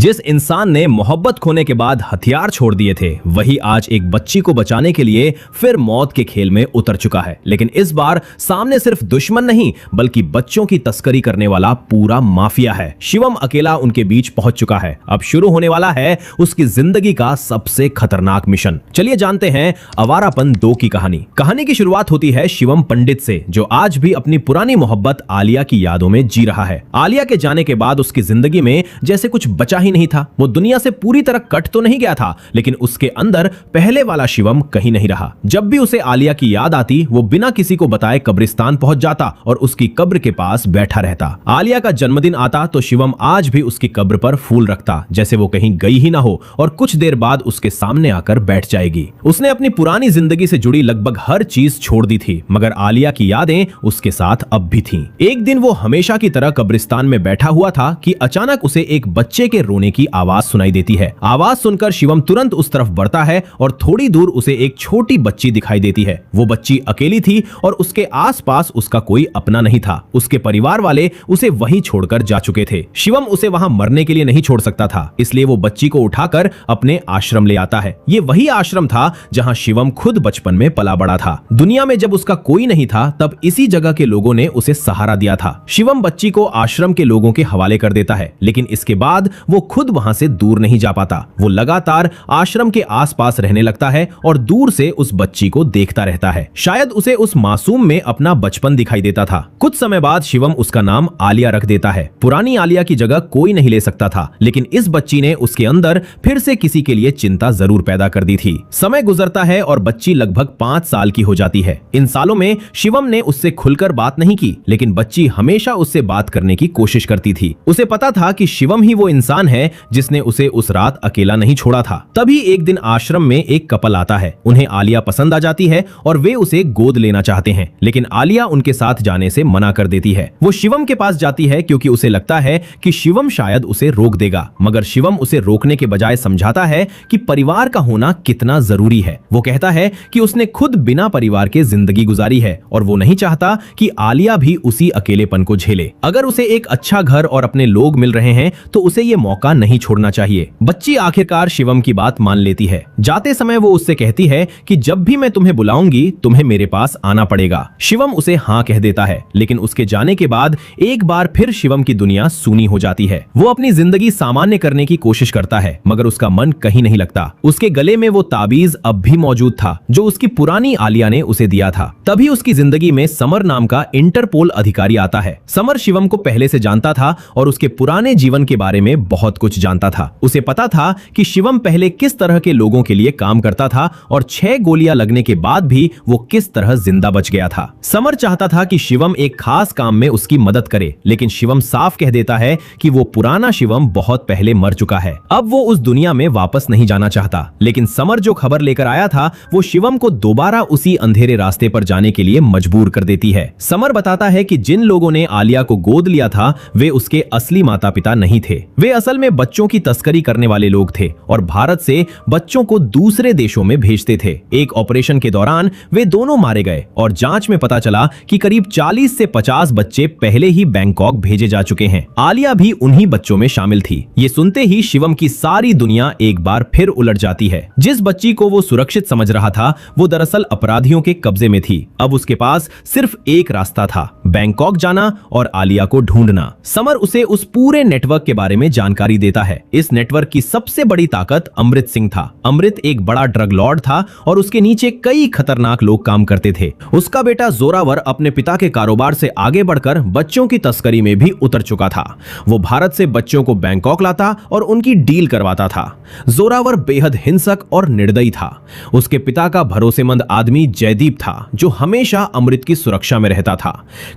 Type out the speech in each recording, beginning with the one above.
जिस इंसान ने मोहब्बत खोने के बाद हथियार छोड़ दिए थे, वही आज एक बच्ची को बचाने के लिए फिर मौत के खेल में उतर चुका है। लेकिन इस बार सामने सिर्फ दुश्मन नहीं बल्कि बच्चों की तस्करी करने वाला पूरा माफिया है। शिवम अकेला उनके बीच पहुंच चुका है। अब शुरू होने वाला है उसकी जिंदगी का सबसे खतरनाक मिशन। चलिए जानते हैं आवारापन 2 की कहानी। कहानी की शुरुआत होती है शिवम पंडित से, जो आज भी अपनी पुरानी मोहब्बत आलिया की यादों में जी रहा है। आलिया के जाने के बाद उसकी जिंदगी में जैसे कुछ बचा ही नहीं था। वो दुनिया से पूरी तरह कट तो नहीं गया था, लेकिन उसके अंदर पहले वाला शिवम कहीं नहीं रहा। जब भी उसे आलिया की याद आती, वो बिना किसी को बताए कब्रिस्तान पहुंच जाता और उसकी कब्र के पास बैठा रहता। आलिया का जन्मदिन आता तो शिवम आज भी उसकी कब्र पर फूल रखता, जैसे वो कहीं गई ही ना हो और कुछ देर बाद उसके सामने आकर बैठ जाएगी। उसने अपनी पुरानी जिंदगी से जुड़ी लगभग हर चीज छोड़ दी थी, मगर आलिया की यादें उसके साथ अब भी थीं। एक दिन वो हमेशा की तरह कब्रिस्तान में बैठा हुआ था कि अचानक उसे एक बच्चे के रोने की आवाज सुनाई देती है। आवाज सुनकर शिवम तुरंत उस तरफ बढ़ता है और थोड़ी दूर उसे एक छोटी बच्ची दिखाई देती है। वो बच्ची अकेली थी और उसके आसपास उसका कोई अपना नहीं था। उसके परिवार वाले उसे वहीं छोड़कर जा चुके थे। शिवम उसे वहां मरने के लिए नहीं छोड़ सकता था, इसलिए वो बच्ची को उठाकर अपने आश्रम ले आता है। ये वही आश्रम था जहां शिवम खुद बचपन में पला बड़ा था। दुनिया में जब उसका कोई नहीं था, तब इसी जगह के लोगों ने उसे सहारा दिया था। शिवम बच्ची को आश्रम के लोगों के हवाले कर देता है, लेकिन इसके बाद वो खुद वहां से दूर नहीं जा पाता। वो लगातार आश्रम के आसपास रहने लगता है और दूर से उस बच्ची को देखता रहता है। शायद उसे उस मासूम में अपना बचपन दिखाई देता था। कुछ समय बाद शिवम उसका नाम आलिया रख देता है। पुरानी आलिया की जगह कोई नहीं ले सकता था, लेकिन इस बच्ची ने उसके अंदर फिर से किसी के लिए चिंता जरूर पैदा कर दी थी। समय गुजरता है और बच्ची लगभग 5 साल की हो जाती है। इन सालों में शिवम ने उससे खुलकर बात नहीं की, लेकिन बच्ची हमेशा उससे बात करने की कोशिश करती थी। उसे पता था कि शिवम ही वो इंसान है जिसने उसे उस रात अकेला नहीं छोड़ा था। तभी एक दिन आश्रम में एक कपल आता है। उन्हें आलिया पसंद आ जाती है और वे उसे गोद लेना चाहते हैं, लेकिन आलिया उनके साथ जाने से मना कर देती है। वो शिवम के पास जाती है क्योंकि उसे लगता है कि शिवम शायद उसे रोक देगा, मगर शिवम उसे रोकने के बजाय समझाता है कि परिवार का होना कितना जरूरी है। वो कहता है कि उसने खुद बिना परिवार के जिंदगी गुजारी है और वो नहीं चाहता कि आलिया भी उसी अकेलेपन को झेले। अगर उसे एक अच्छा घर और अपने लोग मिल रहे हैं तो उसे ये मौका नहीं छोड़ना चाहिए। बच्ची आखिरकार शिवम की बात मान लेती है। जाते समय वो उससे कहती है कि जब भी मैं तुम्हें बुलाऊंगी तुम्हें मेरे पास आना पड़ेगा। शिवम उसे हाँ कह देता है, लेकिन उसके जाने के बाद एक बार फिर शिवम की दुनिया सूनी हो जाती है। वो अपनी जिंदगी सामान्य करने की कोशिश करता है, मगर उसका मन कहीं नहीं लगता। उसके गले में वो ताबीज अब भी मौजूद था जो उसकी पुरानी आलिया ने उसे दिया था। तभी उसकी जिंदगी में समर नाम का इंटरपोल अधिकारी आता है। समर शिवम को पहले से जानता था और उसके पुराने जीवन के बारे में बहुत कुछ जानता था। उसे पता था कि शिवम पहले किस तरह के लोगों के लिए काम करता था और 6 गोलियां लगने के बाद भी वो किस तरह जिंदा बच गया था। समर चाहता था कि शिवम एक खास काम में उसकी मदद करे, लेकिन शिवम साफ कह देता है कि वो पुराना शिवम बहुत पहले मर चुका है। अब वो उस दुनिया में वापस नहीं जाना चाहता। लेकिन समर जो खबर लेकर आया था वो शिवम को दोबारा उसी अंधेरे रास्ते पर जाने के लिए मजबूर कर देती है। समर बताता है कि जिन लोगों ने आलिया को गोद लिया था वे उसके असली माता पिता नहीं थे। वे असल में बच्चों की तस्करी करने वाले लोग थे और भारत से बच्चों को दूसरे देशों में भेजते थे। एक ऑपरेशन के दौरान वे दोनों मारे गए और जांच में पता चला कि करीब 40 से 50 बच्चे पहले ही बैंकॉक भेजे जा चुके हैं। आलिया भी उन्हीं बच्चों में शामिल थी। ये सुनते ही शिवम की सारी दुनिया एक बार फिर उलट जाती है। जिस बच्ची को वो सुरक्षित समझ रहा था वो दरअसल अपराधियों के कब्जे में थी। अब उसके पास सिर्फ एक रास्ता था, बैंकॉक जाना और आलिया को ढूंढना। समर उसे उस पूरे नेटवर्क के बारे में जानकारी देता है। इस नेटवर्क की सबसे बड़ी ताकत अमृत सिंह था। अमृत एक बड़ा ड्रग लॉर्ड था और उसके नीचे कई खतरनाक लोग काम करते थे। उसका बेटा जोरावर अपने पिता के कारोबार से आगे बढ़कर बच्चों की तस्करी में भी उतर चुका था। वो भारत से बच्चों को बैंकॉक लाता और उनकी डील करवाता था। जोरावर बेहद हिंसक और निर्दयी था। उसके पिता का भरोसेमंद आदमी जयदीप था, जो हमेशा अमृत की सुरक्षा में रहता था।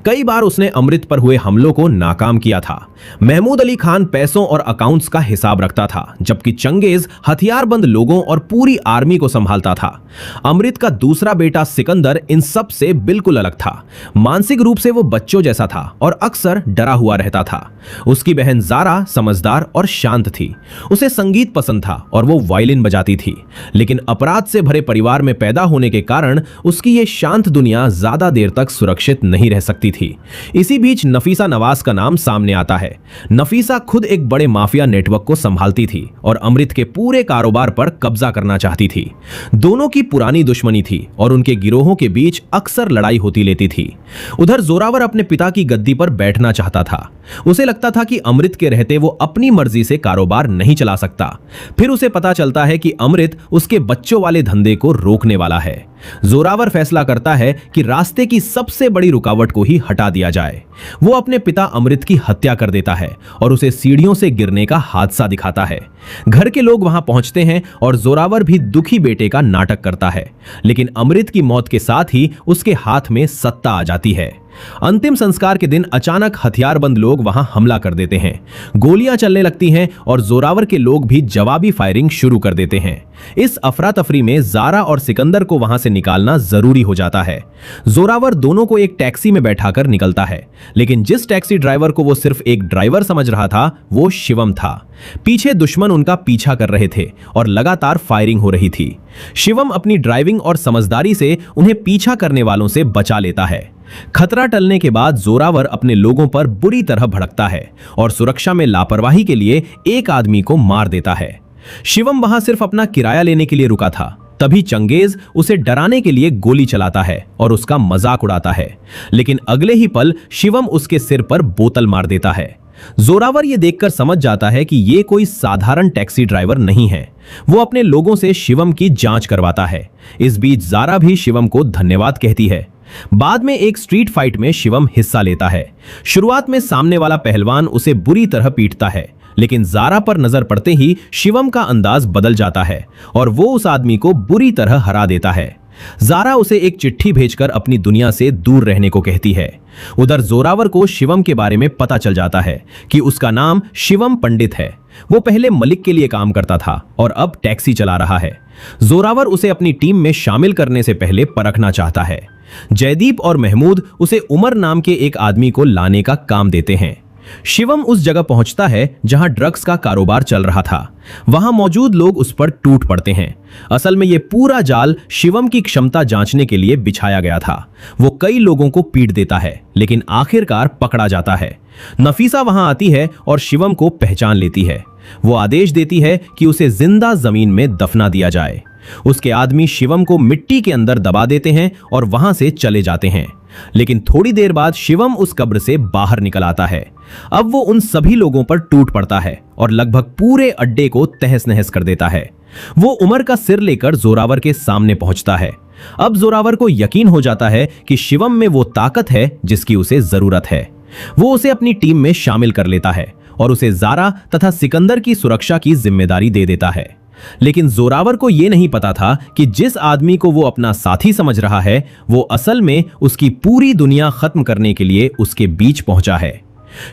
कई बार उसने अमृत पर हुए हमलों को नाकाम किया था। महमूद अली खान पैसों और अकाउंट्स का हिसाब रखता था, जबकि चंगेज हथियारबंद लोगों और पूरी आर्मी को संभालता था। अमृत का दूसरा बेटा सिकंदर इन सब से बिल्कुल अलग था। मानसिक रूप से वो बच्चों जैसा था और अक्सर डरा हुआ रहता था। उसकी बहन जारा समझदार और शांत थी। उसे संगीत पसंद था और वो वायलिन बजाती थी, लेकिन अपराध से भरे परिवार में पैदा होने के कारण उसकी ये शांत दुनिया ज्यादा देर तक सुरक्षित नहीं रह सकती थी। इसी बीच नफीसा नवाज का नाम सामने आता है। नफीसा खुद एक बड़े माफिया माफिया नेटवर्क को संभालती थी और अमृत के पूरे कारोबार पर कब्जा करना चाहती थी। दोनों की पुरानी दुश्मनी थी और उनके गिरोहों के बीच अक्सर लड़ाई होती लेती थी। उधर जोरावर अपने पिता की गद्दी पर बैठना चाहता था। उसे लगता था कि अमृत के रहते वो अपनी मर्जी से कारोबार नहीं चला सकता। फिर उसे पता चलता है कि अमृत उसके बच्चों वाले धंधे को रोकने वाला है। जोरावर फैसला करता है कि रास्ते की सबसे बड़ी रुकावट को ही हटा दिया जाए। वो अपने पिता अमृत की हत्या कर देता है और उसे सीढ़ियों से गिरने का हादसा दिखाता है। घर के लोग वहां पहुंचते हैं और जोरावर भी दुखी बेटे का नाटक करता है, लेकिन अमृत की मौत के साथ ही उसके हाथ में सत्ता आ जाती है। अंतिम संस्कार के दिन अचानक हथियारबंद लोग वहां हमला कर देते हैं। गोलियां चलने लगती हैं और जोरावर के लोग भी जवाबी फायरिंग शुरू कर देते हैं। इस अफरा तफरी में जारा और सिकंदर को वहां से निकालना जरूरी हो जाता है। जोरावर दोनों को एक टैक्सी में बैठाकर निकलता है, लेकिन जिस टैक्सी ड्राइवर को वो सिर्फ एक ड्राइवर समझ रहा था वो शिवम था। पीछे दुश्मन उनका पीछा कर रहे थे और लगातार फायरिंग हो रही थी। शिवम अपनी ड्राइविंग और समझदारी से उन्हें पीछा करने वालों से बचा लेता है। खतरा टलने के बाद जोरावर अपने लोगों पर बुरी तरह भड़कता है और सुरक्षा में लापरवाही के लिए एक आदमी को मार देता है। शिवम वहां सिर्फ अपना किराया लेने के लिए रुका था। तभी चंगेज उसे डराने के लिए गोली चलाता है और उसका मजाक उड़ाता है, लेकिन अगले ही पल शिवम उसके सिर पर बोतल मार देता है। जोरावर यह देखकर समझ जाता है कि यह कोई साधारण टैक्सी ड्राइवर नहीं है। वो अपने लोगों से शिवम की जांच करवाता है। इस बीच जारा भी शिवम को धन्यवाद कहती है। बाद में एक स्ट्रीट फाइट में शिवम हिस्सा लेता है। शुरुआत में सामने वाला पहलवान उसे बुरी तरह पीटता है, लेकिन जारा पर नजर पड़ते ही शिवम का अंदाज बदल जाता है और वो उस आदमी को बुरी तरह हरा देता है। जारा उसे एक चिट्ठी भेजकर अपनी दुनिया से दूर रहने को कहती है। उधर जोरावर को शिवम के बारे में पता चल जाता है कि उसका नाम शिवम पंडित है। वो पहले मलिक के लिए काम करता था और अब टैक्सी चला रहा है। जोरावर उसे अपनी टीम में शामिल करने से पहले परखना चाहता है। जयदीप और महमूद उसे उमर नाम के एक आदमी को लाने का काम देते हैं। शिवम उस जगह पहुंचता है जहां ड्रग्स का कारोबार चल रहा था। वहां मौजूद लोग उस पर टूट पड़ते हैं। असल में यह पूरा जाल शिवम की क्षमता जांचने के लिए बिछाया गया था। वो कई लोगों को पीट देता है, लेकिन आखिरकार पकड़ा जाता है। नफीसा वहां आती है और शिवम को पहचान लेती है। वो आदेश देती है कि उसे जिंदा जमीन में दफना दिया जाए। उसके आदमी शिवम को मिट्टी के अंदर दबा देते हैं और वहां से चले जाते हैं, लेकिन थोड़ी देर बाद शिवम उस कब्र से बाहर निकल आता है। अब वो उन सभी लोगों पर टूट पड़ता है और लगभग पूरे अड्डे को तहस नहस कर देता है। वो उमर का सिर लेकर जोरावर के सामने पहुंचता है। अब जोरावर को यकीन हो जाता है कि शिवम में वो ताकत है जिसकी उसे जरूरत है। वो उसे अपनी टीम में शामिल कर लेता है और उसे जारा तथा सिकंदर की सुरक्षा की जिम्मेदारी दे देता है। लेकिन जोरावर को यह नहीं पता था कि जिस आदमी को वो अपना साथी समझ रहा है वो असल में उसकी पूरी दुनिया खत्म करने के लिए उसके बीच पहुंचा है।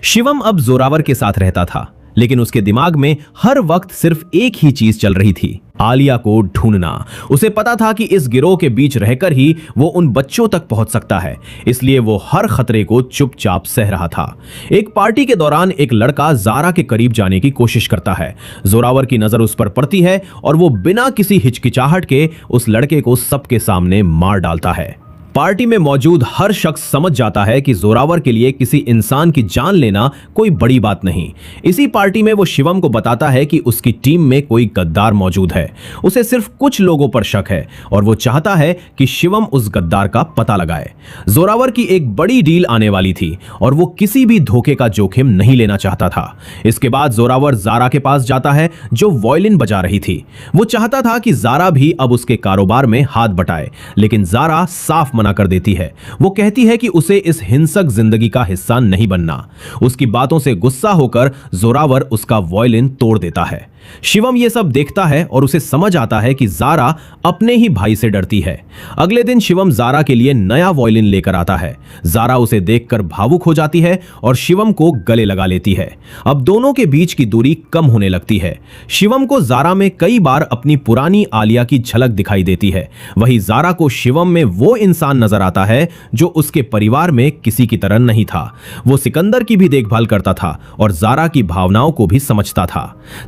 शिवम अब जोरावर के साथ रहता था, लेकिन उसके दिमाग में हर वक्त सिर्फ एक ही चीज चल रही थी, आलिया को ढूंढना। उसे पता था कि इस गिरोह के बीच रहकर ही वो उन बच्चों तक पहुंच सकता है, इसलिए वो हर खतरे को चुपचाप सह रहा था। एक पार्टी के दौरान एक लड़का जारा के करीब जाने की कोशिश करता है। जोरावर की नजर उस पर पड़ती है और वो बिना किसी हिचकिचाहट के उस लड़के को सबके सामने मार डालता है। पार्टी में मौजूद हर शख्स समझ जाता है कि जोरावर के लिए किसी इंसान की जान लेना कोई बड़ी बात नहीं। इसी पार्टी में वो शिवम को बताता है कि उसकी टीम में कोई गद्दार मौजूद है। उसे सिर्फ कुछ लोगों पर शक है और वो चाहता है कि शिवम उस गद्दार का पता लगाए। जोरावर की एक बड़ी डील आने वाली थी और वो किसी भी धोखे का जोखिम नहीं लेना चाहता था। इसके बाद जोरावर जारा के पास जाता है जो वायलिन बजा रही थी। वो चाहता था कि जारा भी अब उसके कारोबार में हाथ बटाए, लेकिन जारा साफ मना कर देती है। वो कहती है कि उसे इस हिंसक जिंदगी का हिस्सा नहीं बनना। उसकी बातों से गुस्सा होकर जोरावर उसका वायलिन तोड़ देता है। शिवम ये सब देखता है और उसे समझ आता है कि जारा अपने ही भाई से डरती है। अगले दिन शिवम जारा के लिए नया वायलिन लेकर आता है। जारा उसे देखकर भावुक हो जाती है और शिवम को गले लगा लेती है। अब दोनों के बीच की दूरी कम होने लगती है। शिवम को जारा में कई बार अपनी पुरानी आलिया की झलक दिखाई देती है। वहीं जारा को शिवम में वो इंसान नजर आता है जो उसके परिवार में किसी की तरह नहीं था। वो सिकंदर की भी देखभाल करता था और जारा की भावनाओं को भी समझता था।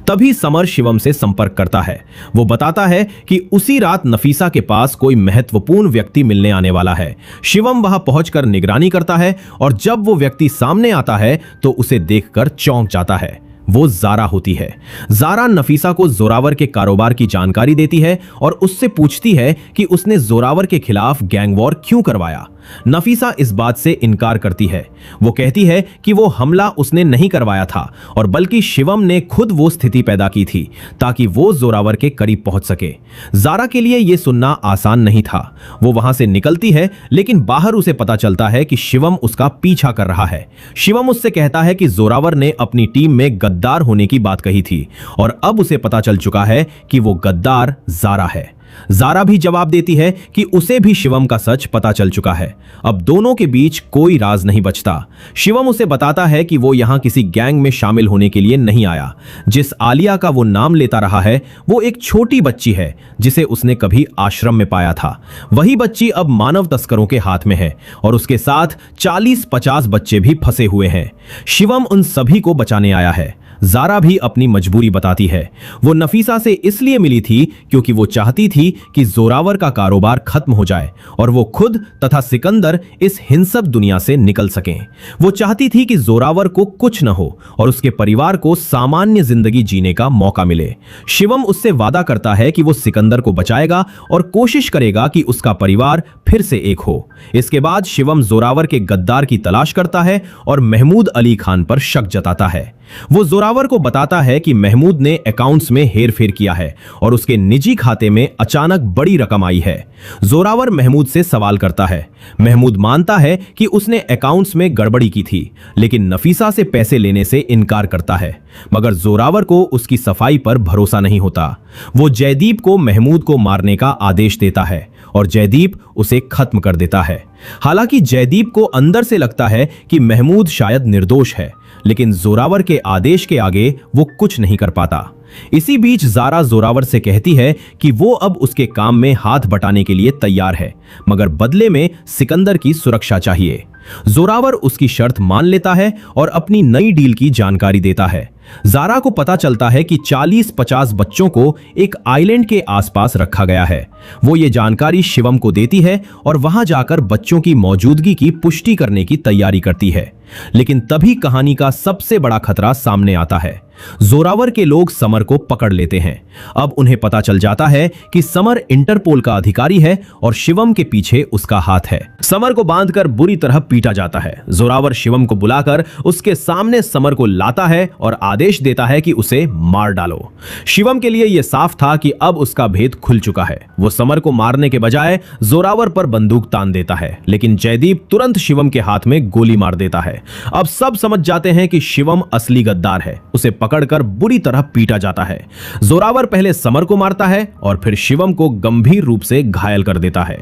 तभी समर शिवम से संपर्क करता है। वो बताता है कि उसी रात नफीसा के पास कोई महत्वपूर्ण व्यक्ति मिलने आने वाला है। शिवम वहां पहुंचकर निगरानी करता है और जब वो व्यक्ति सामने आता है तो उसे देखकर चौंक जाता है। वो जारा होती है। जारा नफीसा को जोरावर के कारोबार की जानकारी देती है और उससे पूछती है कि उसने जोरावर के खिलाफ गैंग वॉर क्यों करवाया। नफीसा इस बात से इनकार करती है। वो कहती है कि वो हमला उसने नहीं करवाया था और बल्कि शिवम ने खुद वो स्थिति पैदा की थी ताकि वो जोरावर के करीब पहुंच सके। जारा के लिए ये सुनना आसान नहीं था। वो वहां से निकलती है, लेकिन बाहर उसे पता चलता है कि शिवम उसका पीछा कर रहा है। शिवम उससे कहता है कि जोरावर ने अपनी टीम में गद्दार होने की बात कही थी और अब उसे पता चल चुका है कि वो गद्दार जारा है। जारा भी जवाब देती है कि उसे भी शिवम का सच पता चल चुका है। अब दोनों के बीच कोई राज नहीं बचता। शिवम उसे बताता है कि वो यहां किसी गैंग में शामिल होने के लिए नहीं आया। जिस आलिया का वो नाम लेता रहा है वो एक छोटी बच्ची है जिसे उसने कभी आश्रम में पाया था। वही बच्ची अब मानव तस्करों के हाथ में है और उसके साथ 40-50 बच्चे भी फंसे हुए हैं। शिवम उन सभी को बचाने आया है। जारा भी अपनी मजबूरी बताती है। वो नफीसा से इसलिए मिली थी क्योंकि वो चाहती थी कि जोरावर का कारोबार खत्म हो जाए और वो खुद तथा सिकंदर इस हिंसक दुनिया से निकल सकें। वो चाहती थी कि जोरावर को कुछ न हो और उसके परिवार को सामान्य जिंदगी जीने का मौका मिले। शिवम उससे वादा करता है कि वो सिकंदर को बचाएगा और कोशिश करेगा कि उसका परिवार फिर से एक हो। इसके बाद शिवम जोरावर के गद्दार की तलाश करता है और महमूद अली खान पर शक जताता है। वो जोरावर को बताता है कि महमूद ने अकाउंट्स में हेरफेर किया है और उसके निजी खाते में अचानक बड़ी रकम आई है। जोरावर महमूद से सवाल करता है। महमूद मानता है कि उसने अकाउंट्स में गड़बड़ी की थी, लेकिन नफीसा से पैसे लेने से इनकार करता है। मगर जोरावर को उसकी सफाई पर भरोसा नहीं होता। वो जयदीप को महमूद को मारने का आदेश देता है और जयदीप उसे खत्म कर देता है। हालांकि जयदीप को अंदर से लगता है कि महमूद शायद निर्दोष है, लेकिन जोरावर के आदेश के आगे वो कुछ नहीं कर पाता। इसी बीच जारा जोरावर से कहती है कि वो अब उसके काम में हाथ बटाने के लिए तैयार है, मगर बदले में सिकंदर की सुरक्षा चाहिए। जोरावर उसकी शर्त मान लेता है और अपनी नई डील की जानकारी देता है। जारा को पता चलता है कि 40-50 बच्चों को एक आइलैंड के आसपास रखा गया है। वो ये जानकारी शिवम को देती है और वहां जाकर बच्चों की मौजूदगी की पुष्टि करने की तैयारी करती है। लेकिन तभी कहानी का सबसे बड़ा खतरा सामने आता है। जोरावर के लोग समर को पकड़ लेते हैं। अब उन्हें पता चल जाता है कि समर इंटरपोल का अधिकारी है और शिवम के पीछे उसका हाथ है। समर को बांधकर बुरी तरह पीटा जाता है। जोरावर शिवम को बुलाकर उसके सामने समर को लाता है और आदेश देता है कि उसे मार डालो। शिवम के लिए यह साफ था कि अब उसका भेद खुल चुका है। वो समर को मारने के बजाय जोरावर पर बंदूक तान देता है, लेकिन जयदीप तुरंत शिवम के हाथ में गोली मार देता है। अब सब समझ जाते हैं कि शिवम असली गद्दार है। उसे पकड़कर बुरी तरह पीटा जाता है। जोरावर पहले समर को मारता है और फिर शिवम को गंभीर रूप से घायल कर देता है।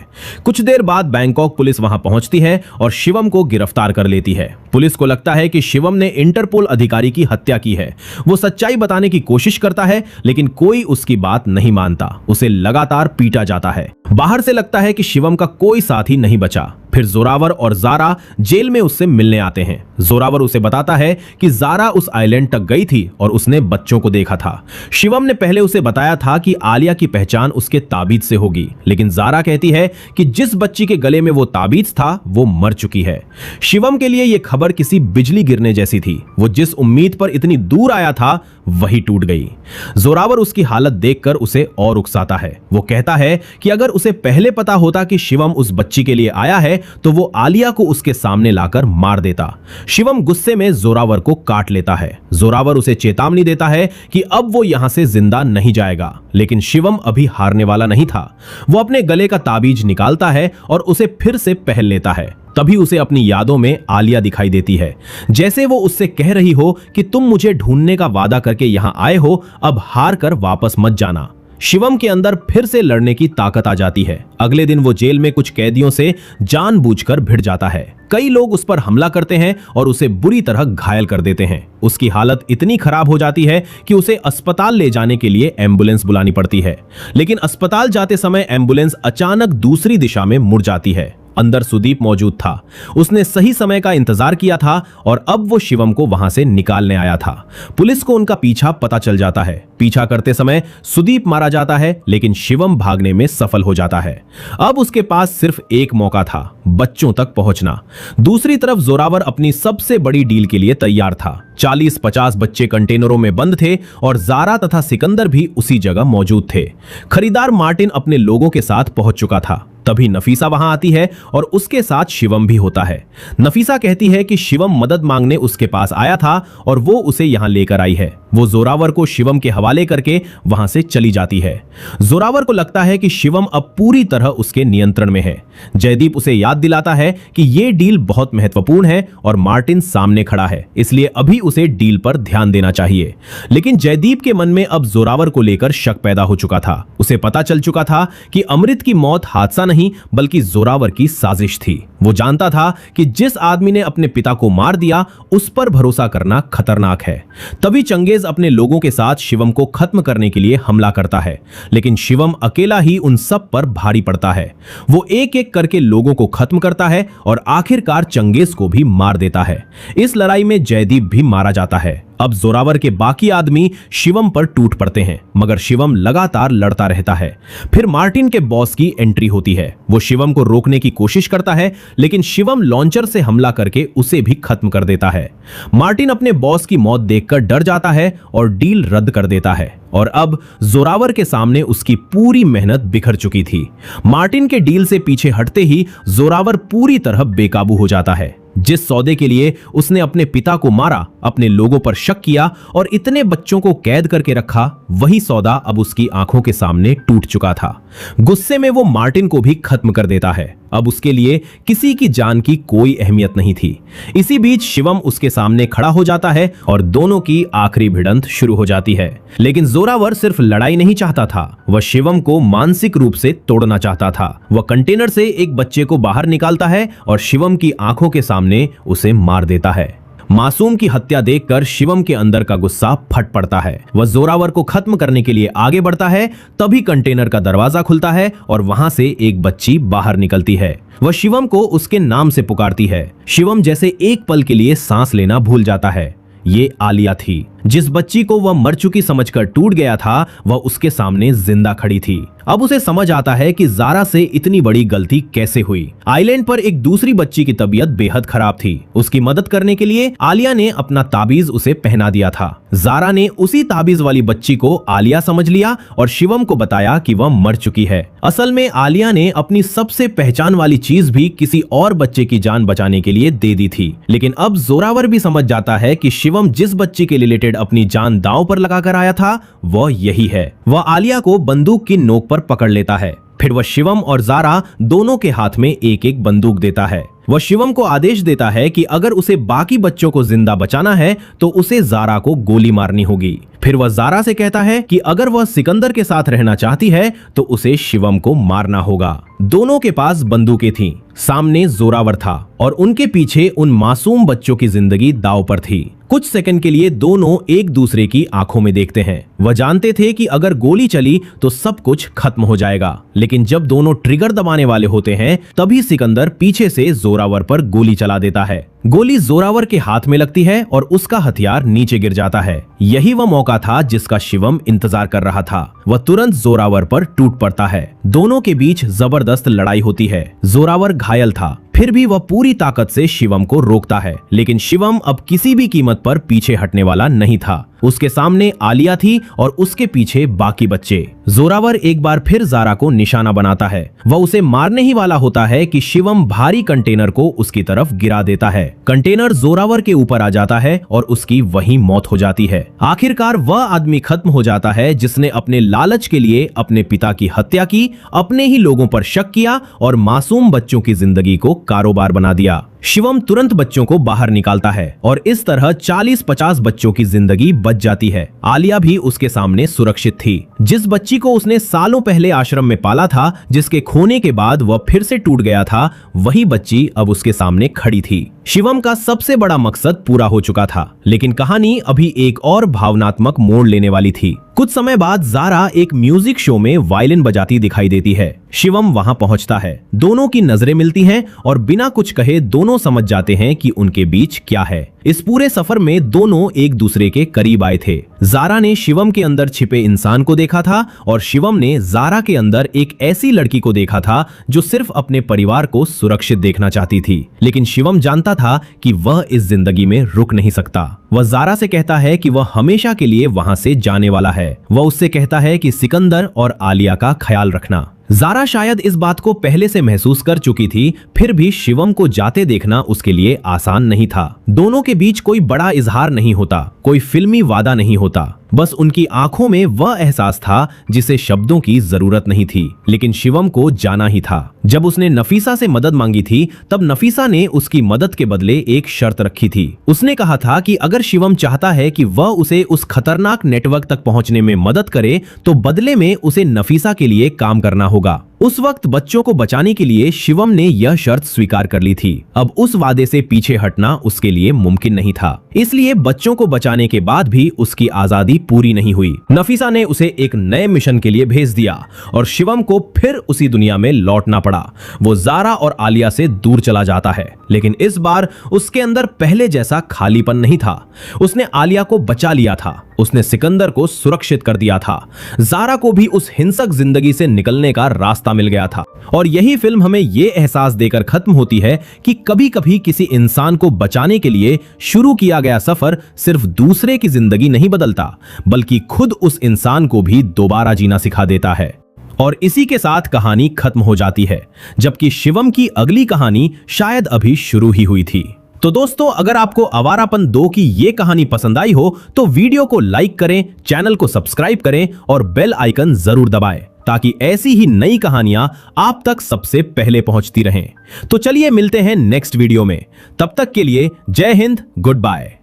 कुछ देर बाद बैंकॉक पुलिस वहां पहुंचती है और शिवम को गिरफ्तार कर लेती है। पुलिस को लगता है कि शिवम ने इंटरपोल अधिकारी की हत्या की है। वो सच्चाई बताने की कोशिश करता है, लेकिन कोई उसकी बात नहीं मानता। उसे लगातार पीटा जाता है। बाहर से लगता है कि शिवम का कोई साथी नहीं बचा। फिर जोरावर और जारा जेल में उससे मिलने आते हैं। जोरावर उसे बताता है कि जारा उस आइलैंड तक गई थी और उसने बच्चों को देखा था। शिवम ने पहले उसे बताया था कि आलिया की पहचान उसके ताबीज से होगी, लेकिन जारा कहती है कि जिस बच्ची के गले में वो ताबीज था वो मर चुकी है। शिवम के लिए यह खबर किसी बिजली गिरने जैसी थी। वो जिस उम्मीद पर इतनी दूर आया था वही टूट गई। जोरावर उसकी हालत देखकर उसे और उकसाता है। वो कहता है कि अगर उसे पहले पता होता कि शिवम उस बच्ची के लिए आया है तो वो आलिया को उसके सामने लाकर मार देता। शिवम गुस्से में जोरावर को काट लेता है। जोरावर उसे चेतावनी देता है कि अब वो यहां से जिंदा नहीं जाएगा, लेकिन शिवम अभी हारने वाला नहीं था। वो अपने गले का ताबीज निकालता है और उसे फिर से पहन लेता है। तभी उसे अपनी यादों में आलिया दिखाई देती है, जैसे वो उससे कह रही हो कि तुम मुझे ढूंढने का वादा करके यहां आए हो, अब हार कर वापस मत जाना। शिवम के अंदर फिर से लड़ने की ताकत आ जाती है। अगले दिन वो जेल में कुछ कैदियों से जानबूझकर भिड़ जाता है। कई लोग उस पर हमला करते हैं और उसे बुरी तरह घायल कर देते हैं। उसकी हालत इतनी खराब हो जाती है कि उसे अस्पताल ले जाने के लिए एम्बुलेंस बुलानी पड़ती है, लेकिन अस्पताल जाते समय एम्बुलेंस अचानक दूसरी दिशा में मुड़ जाती है अंदर सुदीप मौजूद था। उसने सही समय का इंतजार किया था और अब वो शिवम को वहां से निकालने आया था। पुलिस को उनका पीछा पता चल जाता है। पीछा करते समय सुदीप मारा जाता है, लेकिन शिवम भागने में सफल हो जाता है। अब उसके पास सिर्फ एक मौका था, बच्चों तक पहुंचना। दूसरी तरफ जोरावर अपनी सबसे बड़ी डील के लिए तैयार था। 40-50 बच्चे कंटेनरों में बंद थे और जारा तथा सिकंदर भी उसी जगह मौजूद थे। खरीदार मार्टिन अपने लोगों के साथ पहुंच चुका था। तभी नफीसा वहां आती है और उसके साथ शिवम भी होता है। नफीसा कहती है कि शिवम मदद मांगने उसके पास आया था और वो उसे यहां लेकर आई है। वो जोरावर को शिवम के हवाले करके वहां से चली जाती है। जोरावर को लगता है कि शिवम अब पूरी तरह उसके नियंत्रण में है। जयदीप उसे याद दिलाता है कि ये डील बहुत महत्वपूर्ण है और मार्टिन सामने खड़ा है, इसलिए अभी उसे डील पर ध्यान देना चाहिए। लेकिन जयदीप के मन में अब जोरावर को लेकर शक पैदा हो चुका था। उसे पता चल चुका था कि अमृत की मौत हादसा नहीं बल्कि जोरावर की साजिश थी। वो जानता था कि जिस आदमी ने अपने पिता को मार दिया उस पर भरोसा करना खतरनाक है। तभी चंगेज अपने लोगों के साथ शिवम को खत्म करने के लिए हमला करता है, लेकिन शिवम अकेला ही उन सब पर भारी पड़ता है। वो एक एक करके लोगों को खत्म करता है और आखिरकार चंगेज को भी मार देता है। इस लड़ाई में जयदीप भी मारा जाता है। अब जोरावर के बाकी आदमी शिवम पर टूट पड़ते हैं, मगर शिवम लगातार लड़ता रहता है। फिर मार्टिन के बॉस की एंट्री होती है। वो शिवम को रोकने की कोशिश करता है, लेकिन शिवम लॉन्चर से हमला करके उसे भी खत्म कर देता है। मार्टिन अपने बॉस की मौत देखकर डर जाता है और डील रद्द कर देता है। और अब जोरावर के सामने उसकी पूरी मेहनत बिखर चुकी थी। मार्टिन के डील से पीछे हटते ही जोरावर पूरी तरह बेकाबू हो जाता है। जिस सौदे के लिए उसने अपने पिता को मारा, अपने लोगों पर शक किया और इतने बच्चों को कैद करके रखा, वही सौदा अब उसकी आंखों के सामने टूट चुका था। गुस्से में वो मार्टिन को भी खत्म कर देता है। अब उसके लिए किसी की जान की कोई अहमियत नहीं थी। इसी बीच शिवम उसके सामने खड़ा हो जाता है और दोनों की आखिरी भिड़ंत शुरू हो जाती है। लेकिन जोरावर सिर्फ लड़ाई नहीं चाहता था, वह शिवम को मानसिक रूप से तोड़ना चाहता था। वह कंटेनर से एक बच्चे को बाहर निकालता है और शिवम की आंखों के सामने उसे मार देता है। मासूम की हत्या देखकर शिवम के अंदर का गुस्सा फट पड़ता है। वह जोरावर को खत्म करने के लिए आगे बढ़ता है। तभी कंटेनर का दरवाजा खुलता है और वहां से एक बच्ची बाहर निकलती है। वह शिवम को उसके नाम से पुकारती है। शिवम जैसे एक पल के लिए सांस लेना भूल जाता है। ये आलिया थी। जिस बच्ची को वह मर चुकी समझकर टूट गया था, वह उसके सामने जिंदा खड़ी थी। अब उसे समझ आता है कि जारा से इतनी बड़ी गलती कैसे हुई। आइलैंड पर एक दूसरी बच्ची की तबीयत बेहद खराब थी। उसकी मदद करने के लिए आलिया ने अपना ताबीज उसे पहना दिया था। जारा ने उसी ताबीज वाली बच्ची को आलिया समझ लिया और शिवम को बताया कि वह मर चुकी है। असल में आलिया ने अपनी सबसे पहचान वाली चीज भी किसी और बच्चे की जान बचाने के लिए दे दी थी। लेकिन अब जोरावर भी समझ जाता है कि शिवम जिस बच्ची के रिलेटेड अपनी जान दांव पर लगाकर आया था, वह यही है। वह आलिया को बंदूक की नोक पर पकड़ लेता है। फिर वह शिवम और जारा दोनों के हाथ में एक एक बंदूक देता है। वह शिवम को आदेश देता है कि अगर उसे बाकी बच्चों को जिंदा बचाना है तो उसे जारा को गोली मारनी होगी। फिर वह जारा से कहता है कि अगर वह सिकंदर के साथ रहना चाहती है तो उसे शिवम को मारना होगा। दोनों के पास बंदूकें थीं। सामने जोरावर था और उनके पीछे उन मासूम बच्चों की जिंदगी दांव पर थी। कुछ सेकंड के लिए दोनों एक दूसरे की आंखों में देखते हैं। वह जानते थे कि अगर गोली चली तो सब कुछ खत्म हो जाएगा। लेकिन जब दोनों ट्रिगर दबाने वाले होते हैं, तभी सिकंदर पीछे से जोरावर पर गोली चला देता है। गोली जोरावर के हाथ में लगती है और उसका हथियार नीचे गिर जाता है। यही वह मौका था जिसका शिवम इंतजार कर रहा था। वह तुरंत जोरावर पर टूट पड़ता है। दोनों के बीच जबरदस्त लड़ाई होती है। जोरावर घायल था, फिर भी वह पूरी ताकत से शिवम को रोकता है। लेकिन शिवम अब किसी भी कीमत पर पीछे हटने वाला नहीं था। उसके सामने आलिया थी और उसके पीछे बाकी बच्चे। जोरावर एक बार फिर जारा को निशाना बनाता है। वह उसे मारने ही वाला होता है कि शिवम भारी कंटेनर को उसकी तरफ गिरा देता है। कंटेनर जोरावर के ऊपर आ जाता है और उसकी वहीं मौत हो जाती है। आखिरकार वह आदमी खत्म हो जाता है जिसने अपने लालच के लिए अपने पिता की हत्या की, अपने ही लोगों पर शक किया और मासूम बच्चों की जिंदगी को कारोबार बना दिया। शिवम तुरंत बच्चों को बाहर निकालता है और इस तरह 40-50 बच्चों की जिंदगी बच जाती है। आलिया भी उसके सामने सुरक्षित थी। जिस बच्ची को उसने सालों पहले आश्रम में पाला था, जिसके खोने के बाद वह फिर से टूट गया था, वही बच्ची अब उसके सामने खड़ी थी। शिवम का सबसे बड़ा मकसद पूरा हो चुका था, लेकिन कहानी अभी एक और भावनात्मक मोड़ लेने वाली थी। कुछ समय बाद जारा एक म्यूजिक शो में वायलिन बजाती दिखाई देती है। शिवम वहां पहुंचता है। दोनों की नजरें मिलती हैं और बिना कुछ कहे दोनों समझ जाते हैं कि उनके बीच क्या है। इस पूरे सफर में दोनों एक दूसरे के करीब आए थे। जारा ने शिवम के अंदर छिपे इंसान को देखा था और शिवम ने जारा के अंदर एक ऐसी लड़की को देखा था जो सिर्फ अपने परिवार को सुरक्षित देखना चाहती थी। लेकिन शिवम जानता था कि वह इस जिंदगी में रुक नहीं सकता। वह जारा से कहता है कि वह हमेशा के लिए वहां से जाने वाला है। वह उससे कहता है कि सिकंदर और आलिया का ख्याल रखना। जारा शायद इस बात को पहले से महसूस कर चुकी थी, फिर भी शिवम को जाते देखना उसके लिए आसान नहीं था। दोनों के बीच कोई बड़ा इजहार नहीं होता, कोई फिल्मी वादा नहीं होता, बस उनकी आंखों में वह एहसास था जिसे शब्दों की जरूरत नहीं थी। लेकिन शिवम को जाना ही था। जब उसने नफीसा से मदद मांगी थी तब नफीसा ने उसकी मदद के बदले एक शर्त रखी थी। उसने कहा था कि अगर शिवम चाहता है कि वह उसे उस खतरनाक नेटवर्क तक पहुंचने में मदद करे तो बदले में उसे नफीसा के लिए काम करना होगा। उस वक्त बच्चों को बचाने के लिए शिवम ने यह शर्त स्वीकार कर ली थी। अब उस वादे से पीछे हटना उसके लिए मुमकिन नहीं था। इसलिए बच्चों को बचाने के बाद भी उसकी आजादी पूरी नहीं हुई। नफीसा ने उसे एक नए मिशन के लिए भेज दिया और शिवम को फिर उसी दुनिया में लौटना पड़ा। वो जारा और आलिया से दूर चला जाता है, लेकिन इस बार उसके अंदर पहले जैसा खालीपन नहीं था। उसने आलिया को बचा लिया था, उसने सिकंदर को सुरक्षित कर दिया था, जारा को भी उस हिंसक जिंदगी से निकलने का रास्ता मिल गया था। और यही फिल्म हमें यह एहसास देकर खत्म होती है कि कभी-कभी किसी इंसान को बचाने के लिए शुरू किया गया सफर सिर्फ दूसरे की जिंदगी नहीं बदलता, बल्कि खुद उस इंसान को भी दोबारा जीना सिखा देता है। और इसी के साथ कहानी खत्म हो जाती है, जबकि शिवम की अगली कहानी शायद अभी शुरू ही हुई थी। तो दोस्तों, अगर आपको आवारापन 2 की ये कहानी पसंद आई हो तो वीडियो को लाइक करें, चैनल को सब्सक्राइब करें और बेल आइकन जरूर दबाएं ताकि ऐसी ही नई कहानियां आप तक सबसे पहले पहुंचती रहें। तो चलिए मिलते हैं नेक्स्ट वीडियो में। तब तक के लिए जय हिंद, गुड बाय।